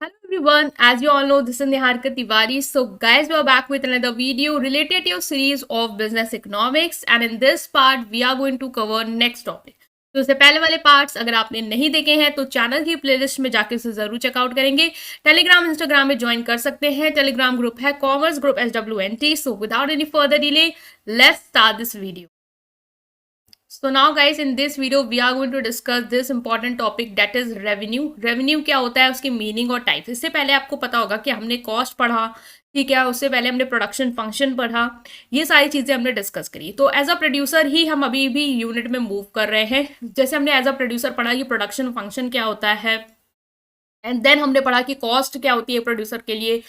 Hello everyone, as you all know, this is Niharika Tiwari. So guys, we are back with another video related to your series of business economics, and in this part we are going to cover next topic. तो इससे पहले वाले parts अगर आपने नहीं देखे हैं तो चैनल की प्लेलिस्ट में जाके उसे जरूर चेकआउट करेंगे। टेलीग्राम इंस्टाग्राम में ज्वाइन कर सकते हैं। टेलीग्राम ग्रुप है commerce group SWNT। So without any further delay let's start this video. So now guys, in this video we are going to discuss this important topic, that is revenue. Revenue क्या होता है, उसकी meaning और types. इससे पहले आपको पता होगा कि हमने कॉस्ट पढ़ा, ठीक है, उससे पहले हमने प्रोडक्शन फंक्शन पढ़ा, ये सारी चीज़ें हमने डिस्कस करी। तो एज अ प्रोड्यूसर ही हम अभी भी यूनिट में मूव कर रहे हैं। जैसे हमने एज अ प्रोड्यूसर पढ़ा कि प्रोडक्शन फंक्शन क्या होता है, एंड देन हमने पढ़ा कि कॉस्ट क्या होती है प्रोड्यूसर के लिए,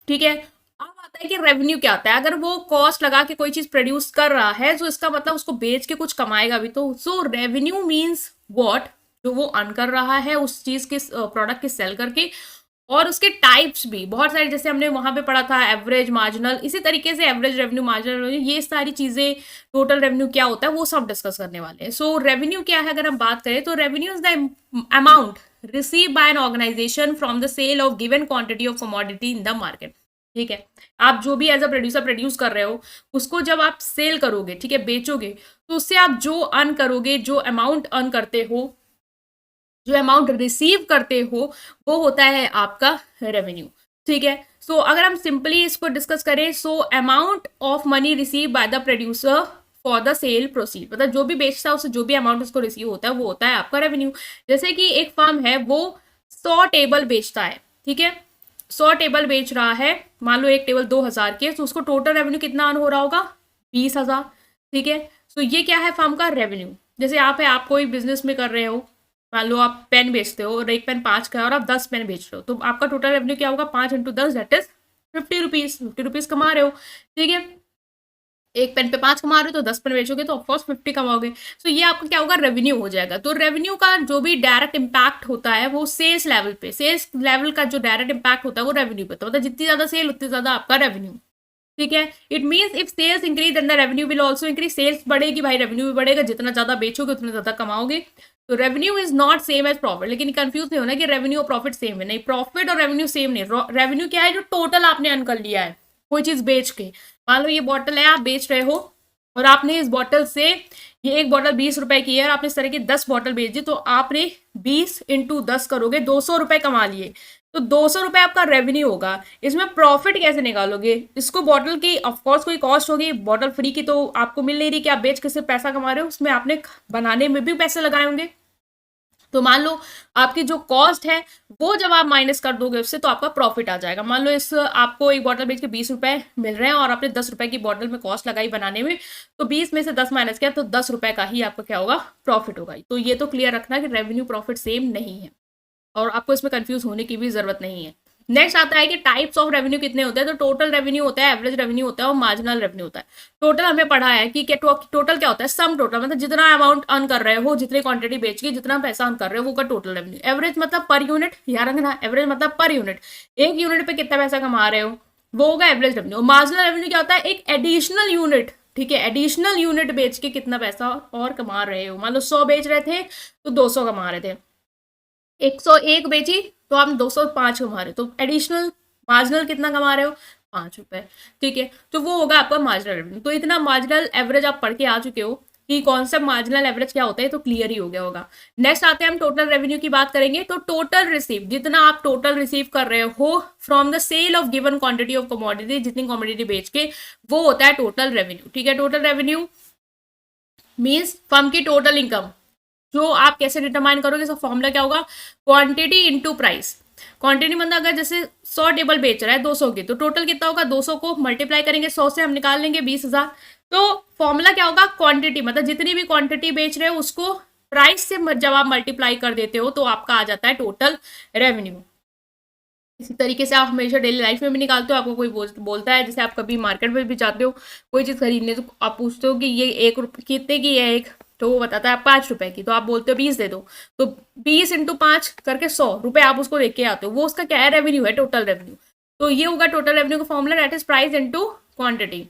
ठीक है। अब आता है कि रेवेन्यू क्या होता है। अगर वो कॉस्ट लगा के कोई चीज प्रोड्यूस कर रहा है तो इसका मतलब उसको बेच के कुछ कमाएगा भी। तो सो रेवेन्यू मीन्स व्हाट, जो वो अर्न कर रहा है उस चीज के प्रोडक्ट के सेल करके। और उसके टाइप्स भी बहुत सारे, जैसे हमने वहां पे पढ़ा था एवरेज, मार्जिनल, इसी तरीके से एवरेज रेवेन्यू, मार्जिनल रेवेन्यू, ये सारी चीजें, टोटल रेवेन्यू क्या होता है वो सब डिस्कस करने वाले हैं। सो रेवेन्यू क्या है अगर हम बात करें तो revenue is the amount receive by an organization from the sale of given quantity of commodity in the market. ठीक है, आप जो भी एज अ प्रोड्यूसर प्रोड्यूस कर रहे हो उसको जब आप सेल करोगे, ठीक है, बेचोगे, तो उससे आप जो अर्न करोगे, जो अमाउंट अर्न करते हो, जो अमाउंट रिसीव करते हो, वो होता है आपका रेवेन्यू। ठीक है, सो अगर हम सिंपली इसको डिस्कस करें, so amount of money receive by the producer for the cell proceed, मतलब जो भी बेचता है उससे जो भी अमाउंट उसको रिसीव होता है वो होता है आपका रेवेन्यू। जैसे कि एक फर्म है वो 100 टेबल बेचता है, ठीक है, 100 टेबल बेच रहा है, मान लो एक टेबल 2,000 की है, तो उसको टोटल रेवेन्यू कितना अर्न हो रहा होगा, 20,000। ठीक है, तो ये क्या है फर्म का रेवेन्यू। जैसे आप है, आप कोई बिजनेस में कर रहे हो, मान लो आप पेन बेचते हो और एक पेन 5 का है और आप 10 पेन बेच रहे हो, तो आपका टोटल रेवेन्यू क्या होगा, 5 × 10 दैट इज 50 रुपीज। 50 रुपीज कमा रहे हो, ठीक है, एक पेन पे 5 कमा रहे हो तो 10 पेन बेचोगे तो ऑफकोर्स 50 कमाओगे। सो ये आपका क्या होगा, रेवेन्यू हो जाएगा। तो रेवेन्यू का जो भी डायरेक्ट इम्पैक्ट होता है वो सेल्स लेवल पे, सेल्स लेवल का जो डायरेक्ट इम्पैक्ट होता है वो रेवेन्यू पे, तो मतलब जितनी ज्यादा सेल उतनी ज्यादा आपका रेवेन्यू। ठीक है, it means if sales increase then the revenue will also increase. Sales बढ़ेगी भाई, रेवेन्यू भी बढ़ेगा, जितना ज्यादा बेचोगे उतना ज्यादा कमाओगे। तो revenue is not same as profit, लेकिन कंफ्यूज नहीं होना कि रेवेन्यू और प्रॉफिट सेम है, नहीं, प्रॉफिट और रेवेन्यू सेम नहीं। रेवेन्यू क्या है, जो टोटल आपने अर्न कर लिया है कोई चीज बेच के। मान लो ये बॉटल है, आप बेच रहे हो और आपने इस बॉटल से, ये एक बॉटल 20 रुपए की है और आपने इस तरह की 10 बॉटल बेच दी, तो आपने 20 × 10 करोगे, 200 रुपए कमा लिए, तो 200 रुपए आपका रेवेन्यू होगा। इसमें प्रॉफिट कैसे निकालोगे, इसको बॉटल की ऑफकोर्स कोई कॉस्ट होगी, बॉटल फ्री की तो आपको मिल नहीं रही कि आप बेच के सिर्फ पैसा कमा रहे हो, उसमें आपने बनाने में भी पैसे लगाए होंगे। तो मान लो आपकी जो कॉस्ट है वो जब आप माइनस कर दोगे उससे, तो आपका प्रॉफिट आ जाएगा। मान लो इस आपको एक बॉटल बेच के 20 रुपए मिल रहे हैं और आपने 10 रुपए की बॉटल में कॉस्ट लगाई बनाने में, तो 20 में से 10 माइनस किया तो 10 रुपए का ही आपका क्या होगा, प्रॉफिट होगा। तो ये तो क्लियर रखना कि रेवेन्यू प्रॉफिट सेम नहीं है और आपको इसमें कंफ्यूज होने की भी जरूरत नहीं है। नेक्स्ट आता है कि टाइप्स ऑफ रेवेन्यू कितने होते हैं। तो टोटल रेवेन्यू होता है, एवरेज रेवेन्यू होता है और मार्जिनल रेवेन्यू होता है। टोटल हमें पढ़ा है कि टोटल क्या होता है, सम टोटल, मतलब जितना अमाउंट अर्न कर रहे हो, जितनी क्वांटिटी बेच के जितना पैसा अर्न कर रहे हो वो का टोटल रेवेन्यू। एवरेज मतलब पर यूनिट, याद रखना, एवरेज मतलब पर यूनिट, एक यूनिट पे कितना पैसा कमा रहे हो वो होगा एवरेज रेवेन्यू। मार्जिनल रेवेन्यू क्या होता है, एक एडिशनल यूनिट, ठीक है, एडिशनल यूनिट बेच के कितना पैसा और कमा रहे हो। मान लो 100 बेच रहे थे तो 200 कमा रहे थे, 101 बेची तो आप 205 कमा रहे हो, तो एडिशनल मार्जिनल कितना कमा रहे हो, 5 रुपए। ठीक है, तो वो होगा आपका मार्जिनल रेवेन्यू। तो इतना मार्जिनल एवरेज आप पढ़ के आ चुके हो कि कॉन्सेप्ट मार्जिनल एवरेज क्या होता है, तो क्लियर ही हो गया होगा। नेक्स्ट आते हैं हम टोटल रेवेन्यू की बात करेंगे। तो टोटल रिसीव, जितना आप टोटल रिसीव कर रहे हो from the sale of given quantity of commodity, जितनी कमोडिटी बेच के, वो होता है टोटल रेवेन्यू। ठीक है, टोटल रेवेन्यू मीन्स फर्म की टोटल इनकम, जो आप कैसे डिटरमाइन करोगे, सब फॉर्मूला क्या होगा, क्वांटिटी इनटू प्राइस। क्वांटिटी मतलब अगर जैसे 100 टेबल बेच रहा है 200 की, तो टोटल कितना होगा, 200 को मल्टीप्लाई करेंगे 100 से, हम निकाल लेंगे 20,000। तो फॉर्मूला क्या होगा, क्वांटिटी मतलब जितनी भी क्वांटिटी बेच रहे हो उसको प्राइस से जब आप मल्टीप्लाई कर देते हो तो आपका आ जाता है टोटल रेवेन्यू। इसी तरीके से आप हमेशा डेली लाइफ में भी निकालते हो। आपको कोई बोलता है, जैसे आप कभी मार्केट में भी जाते हो कोई चीज़ खरीदने, तो आप पूछते हो कि ये 1 रुपये कितने की है एक, तो वो बताता है 5 रुपए की, तो आप बोलते हो 20 दे दो, तो 20 × 5 करके 100 रुपए आप उसको लेके आते हो, वो उसका क्या है, रेवेन्यू है, टोटल रेवेन्यू। तो ये होगा टोटल रेवेन्यू का formula, that is price into quantity.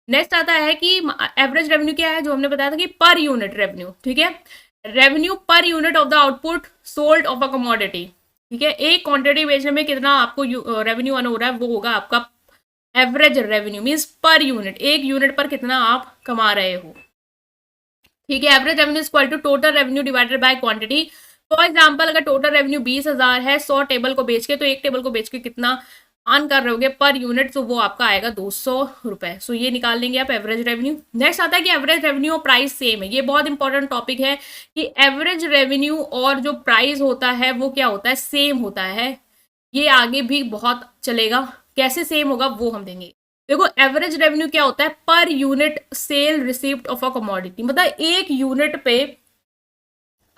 Next आता है कि एवरेज रेवेन्यू क्या है, जो हमने बताया था कि पर यूनिट रेवेन्यू। ठीक है, revenue per unit of the output sold off a commodity. ठीक है, एक क्वांटिटी बेचने में कितना आपको रेवेन्यू अर्न हो रहा है, वो होगा आपका average revenue, means per unit, एक यूनिट पर कितना आप कमा रहे हो। ठीक है, average revenue equal to total revenue divided by quantity. For example अगर टोटल रेवेन्यू 20,000 है 100 टेबल को बेच के, तो एक टेबल को बेच के कितना अर्न कर रहे होगे पर यूनिट, तो वो आपका आएगा 200 रुपए। सो ये निकाल लेंगे आप एवरेज रेवेन्यू। नेक्स्ट आता है कि एवरेज रेवेन्यू और प्राइस सेम है। ये बहुत इंपॉर्टेंट टॉपिक है कि एवरेज रेवेन्यू और जो प्राइस होता है वो क्या होता है, सेम होता है। ये आगे भी बहुत चलेगा, कैसे सेम होगा वो हम देंगे। देखो एवरेज रेवेन्यू क्या होता है, per unit sale received of a commodity, मतलब एक यूनिट पे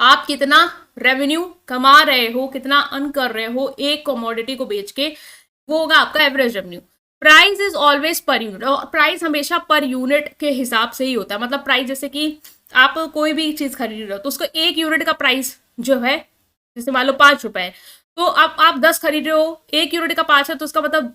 आप कितना रेवेन्यू कमा रहे हो, कितना अर्न कर रहे हो एक कमोडिटी को बेच के, वो होगा आपका average revenue. Price is always per unit, और प्राइस हमेशा पर यूनिट के हिसाब से ही होता है। मतलब प्राइस जैसे कि आप कोई भी चीज खरीद रहे हो तो उसको एक यूनिट का प्राइस जो है, जैसे मान लो 5 रुपए है, तो आप 10 खरीद रहे हो, एक यूनिट का 5 है, तो उसका मतलब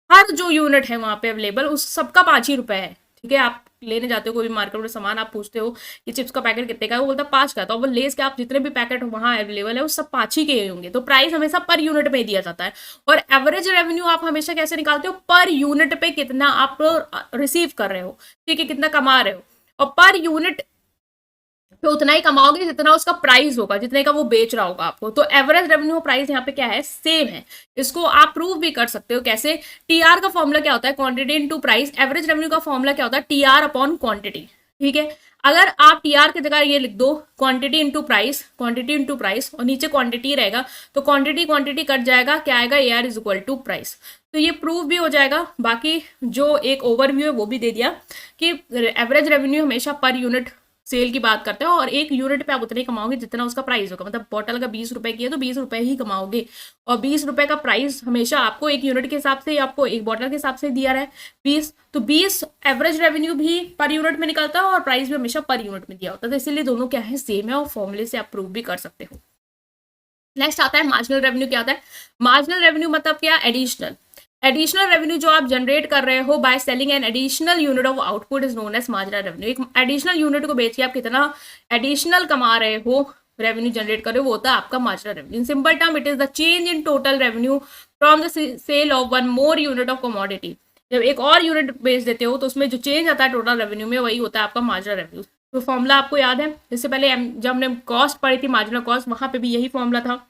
हर जो यूनिट है वहां पे अवेलेबल उस सबका 5 ही रुपए है। ठीक है, आप लेने जाते हो कोई भी मार्केट में सामान, आप पूछते हो कि चिप्स का पैकेट कितने का है, वो बोलता है 5 का, तो वो लेस के आप जितने भी पैकेट वहां अवेलेबल है वो सब 5 ही के होंगे। तो प्राइस हमेशा पर यूनिट में दिया जाता है। और एवरेज रेवेन्यू आप हमेशा कैसे निकालते हो, पर यूनिट पे कितना आप रिसीव कर रहे हो, ठीक है, कितना कमा रहे हो, और पर यूनिट तो उतना ही कमाओगे जितना उसका प्राइस होगा, जितने का वो बेच रहा होगा आपको। तो एवरेज रेवेन्यू प्राइस यहाँ पे क्या है, सेम है। इसको आप प्रूव भी कर सकते हो कैसे, टीआर का फॉर्मूला क्या होता है, quantity into price. Average revenue का फॉर्मूला क्या होता है, टीआर अपॉन क्वांटिटी। ठीक है, अगर आप टीआर की जगह ये लिख दो quantity into price, quantity into price, और नीचे क्वांटिटी रहेगा, तो क्वांटिटी क्वांटिटी कट जाएगा, क्या आएगा, AR is equal to price. तो ये प्रूव भी हो जाएगा। बाकी जो एक ओवरव्यू है वो भी दे दिया कि एवरेज रेवेन्यू हमेशा पर यूनिट सेल की बात करते हैं, और एक यूनिट पे आप उतने ही कमाओगे जितना उसका प्राइस होगा। मतलब बॉटल का 20 रुपए की है तो 20 रुपए ही कमाओगे, और 20 रुपए का प्राइस हमेशा आपको एक यूनिट के हिसाब से, आपको एक बॉटल के हिसाब से दिया रहा है 20, तो 20 एवरेज रेवेन्यू भी पर यूनिट में निकलता है और प्राइस भी हमेशा पर यूनिट में दिया होता है। तो इसीलिए दोनों क्या है, सेम है, और फॉर्मूले से आप प्रूव भी कर सकते हो। नेक्स्ट आता है मार्जिनल रेवेन्यू। क्या होता है मार्जिनल रेवेन्यू, मतलब क्या, एडिशनल। एडिशनल रेवेन्यू जो आप जनरेट कर रहे हो by selling an additional unit of output is known as marginal revenue. एक एडिशनल यूनिट को बेच के आप कितना एडिशनल कमा रहे हो, रेवेन्यू जनरेट कर रहे हो, वो होता है आपका marginal revenue. In simple term it is the change in total revenue from the sale of one more unit of commodity. जब एक और यूनिट बेच देते हो तो उसमें जो चेंज आता है टोटल रेवेन्यू में, वही होता है आपका मार्जिनल रेवेन्यू। तो फॉर्मूला आपको याद है, इससे पहले जब हमने कॉस्ट पढ़ी थी, मार्जिनल कॉस्ट, वहां पे भी यही फॉर्मूला था।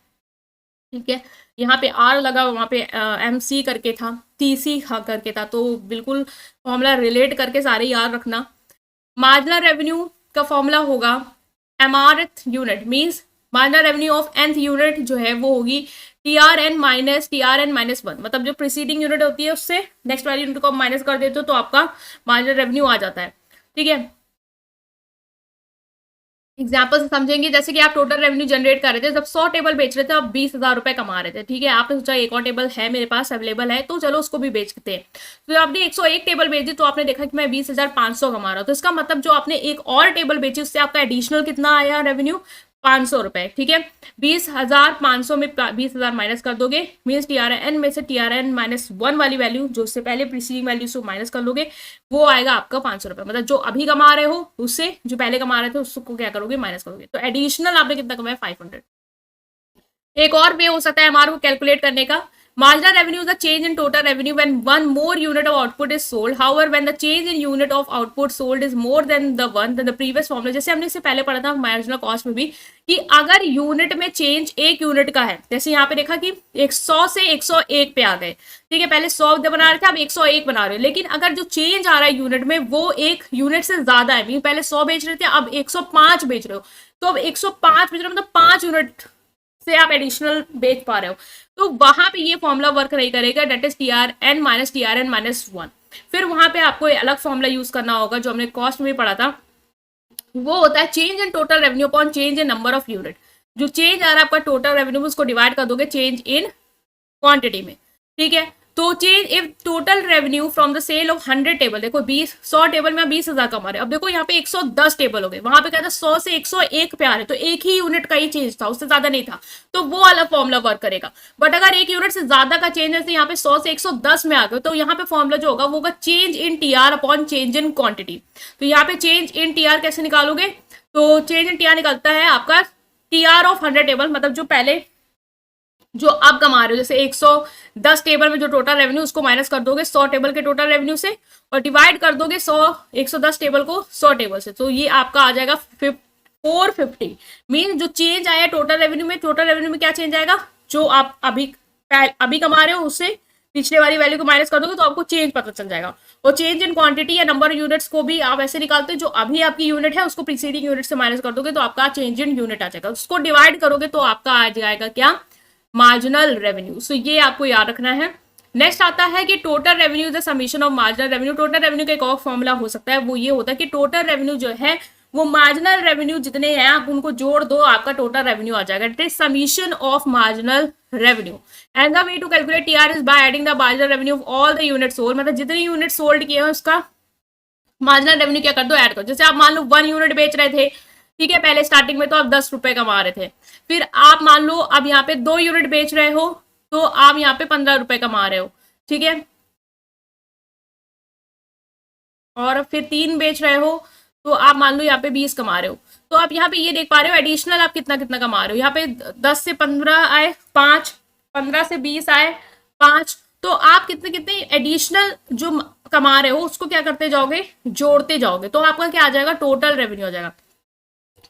ठीक है, यहाँ पे आर लगा, वहाँ पे एम सी करके था, टी सी करके था, तो बिल्कुल फॉर्मूला रिलेट करके सारे याद रखना। मार्जिनल रेवेन्यू का फॉर्मूला होगा mrth unit, means marginal revenue of nth unit जो है वो होगी TRN माइनस 1। मतलब जो प्रीसीडिंग यूनिट होती है उससे नेक्स्ट वाली यूनिट को माइनस कर देते हो तो आपका मार्जिनल रेवेन्यू आ जाता है। ठीक है, एग्जाम्पल से समझेंगे, जैसे कि आप टोटल रेवेन्यू जनरेट कर रहे थे, जब 100 टेबल बेच रहे थे, आप 20,000 रुपए कमा रहे थे। ठीक है, आपने सोचा एक और टेबल है मेरे पास अवेलेबल है, तो चलो उसको भी बेचते हैं। तो आपने 101 टेबल बेची, तो आपने देखा कि मैं 20,500 कमा रहा हूँ, तो इसका मतलब जो आपने एक और टेबल बेची उससे आपका एडिशनल कितना आया रेवेन्यू, 500 रुपए। ठीक है, 20,500 में 20,000 माइनस कर दोगे, मीन्स TRN में से TRN माइनस 1 वाली वैल्यू जो उससे पहले प्रीसीडिंग वैल्यू से माइनस कर लोगे, वो आएगा आपका 500 रुपए। मतलब जो अभी कमा रहे हो उससे जो पहले कमा रहे थे उसको क्या करोगे, माइनस करोगे। तो एडिशनल आपने कितना कमाया, 500। एक और वे हो सकता है एमआर को कैलकुलेट करने का। Marginal revenue is the change in total revenue when one more unit of output is sold. However when the change in unit of output sold is more then the one then the previous formula. जैसे हमने इससे पहले पढ़ा था marginal cost में भी कि अगर यूनिट में चेंज एक यूनिट का है, जैसे यहाँ पे देखा कि 100 से 101 पे आ गए। ठीक है, पहले 100 बना रहे थे, अब 101 बना रहे हो, लेकिन अगर जो चेंज आ रहा है यूनिट में वो एक यूनिट से ज्यादा है, पहले 100 बेच रहे थे अब 105 बेच रहे हो, तो अब 105 बेच रहे हो मतलब 5 यूनिट से आप एडिशनल बेच पा रहे हो, तो वहां पे ये फॉर्मूला वर्क नहीं करेगा, डेट इज TRN माइनस 1। फिर वहां पे आपको अलग फॉर्मूला यूज करना होगा जो हमने कॉस्ट में पढ़ा था, वो होता है change in total revenue upon change in number of unit. जो चेंज आ रहा है आपका टोटल रेवेन्यू में, उसको डिवाइड कर दोगे चेंज इन क्वांटिटी में। ठीक है, तो change if total revenue from the sale of 100 table, देखो 100 टेबल में 20,000 कमा रहे, अब देखो यहाँ पे 110 टेबल हो गए, वहां पे क्या था 100 से 101 पे आ रहे, तो एक ही यूनिट का ही चेंज था, उससे ज्यादा नहीं था, तो वो अलग फॉर्मूला वर्क करेगा। बट अगर एक यूनिट से ज्यादा का चेंज है, यहाँ पे 100 से 110 में आ गए, तो यहाँ पे फॉर्मूला जो होगा वो होगा change in TR upon change in quantity. तो यहाँ पे चेंज इन TR कैसे निकालोगे, तो चेंज इन TR निकलता है आपका TR ऑफ 100 टेबल, मतलब जो पहले जो आप कमा रहे हो, जैसे 110 टेबल में जो टोटल रेवेन्यू उसको माइनस कर दोगे 100 टेबल के टोटल रेवेन्यू से और डिवाइड कर दोगे 110 टेबल को 100 टेबल से, तो ये आपका आ जाएगा 450। मीन जो चेंज आया टोटल रेवेन्यू में, टोटल रेवेन्यू में क्या चेंज आएगा, जो आप अभी कमा रहे हो उससे पिछले वाली वैल्यू को माइनस कर दोगे तो आपको चेंज पता चल जाएगा। और चेंज इन क्वांटिटी या नंबर यूनिट्स को भी आप ऐसे निकालते हो, जो अभी आपकी यूनिट है उसको प्रीसीडिंग यूनिट से माइनस कर दोगे तो आपका चेंज इन यूनिट आ जाएगा, उसको डिवाइड करोगे तो आपका आ जाएगा क्या, मार्जिनल रेवेन्यू। सो ये आपको याद रखना है। नेक्स्ट आता है कि total revenue the summation of marginal revenue. Total revenue का एक और फॉर्मूला हो सकता है, वो ये होता है कि टोटल रेवेन्यू जो है वो मार्जिनल रेवेन्यू जितने हैं आप उनको जोड़ दो, आपका टोटल रेवेन्यू आ जाएगा। It is summation of marginal revenue and the way to calculate TR is by adding the marginal revenue of all the unit sold. मतलब जितने यूनिट सोल्ड किए हैं उसका मार्जिनल रेवेन्यू क्या कर दो, ऐड करो। जैसे आप मान लो 1 यूनिट बेच रहे थे, ठीक है, पहले स्टार्टिंग में तो आप 10 रुपए कमा रहे थे, फिर आप मान लो अब यहाँ पे 2 यूनिट बेच रहे हो तो आप यहाँ पे 15 रुपए कमा रहे हो, ठीक है, और फिर 3 बेच रहे हो तो आप मान लो यहाँ पे 20 कमा रहे हो। तो आप यहाँ पे ये देख पा रहे हो एडिशनल आप कितना कितना कमा रहे हो। यहाँ पे 10 से 15 आए 5, 15 से 20 आए 5, तो आप कितने कितने एडिशनल जो कमा रहे हो उसको क्या करते जाओगे, जोड़ते जाओगे, तो आपका क्या आ जाएगा, टोटल रेवेन्यू आ जाएगा।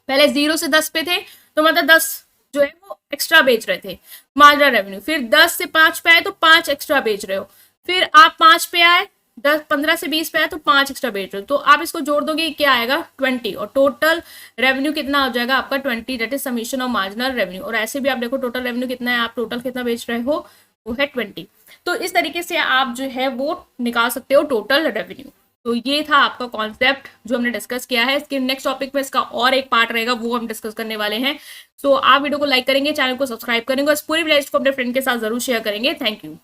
पहले 0 से 10 पे थे तो मतलब 10 जो है वो एक्स्ट्रा बेच रहे थे, मार्जिनल रेवेन्यू। फिर 10 से 5 पे आए तो 5 एक्स्ट्रा बेच रहे हो, फिर आप 5 पे आए, 15 से 20 पे आए तो 5 एक्स्ट्रा बेच रहे हो, तो आप इसको जोड़ दोगे क्या आएगा 20, और टोटल रेवेन्यू कितना हो जाएगा आपका 20, that is summation of marginal revenue. और ऐसे भी आप देखो टोटल रेवेन्यू कितना है, आप टोटल कितना बेच रहे हो, वो है 20। तो इस तरीके से आप जो है वो निकाल सकते हो टोटल रेवेन्यू। तो ये था आपका कॉन्सेप्ट जो हमने डिस्कस किया है। इसके नेक्स्ट टॉपिक में इसका और एक पार्ट रहेगा, वो हम डिस्कस करने वाले हैं। सो आप वीडियो को लाइक करेंगे, चैनल को सब्सक्राइब करेंगे और इस पूरी प्लेलिस्ट को अपने फ्रेंड के साथ जरूर शेयर करेंगे। Thank you.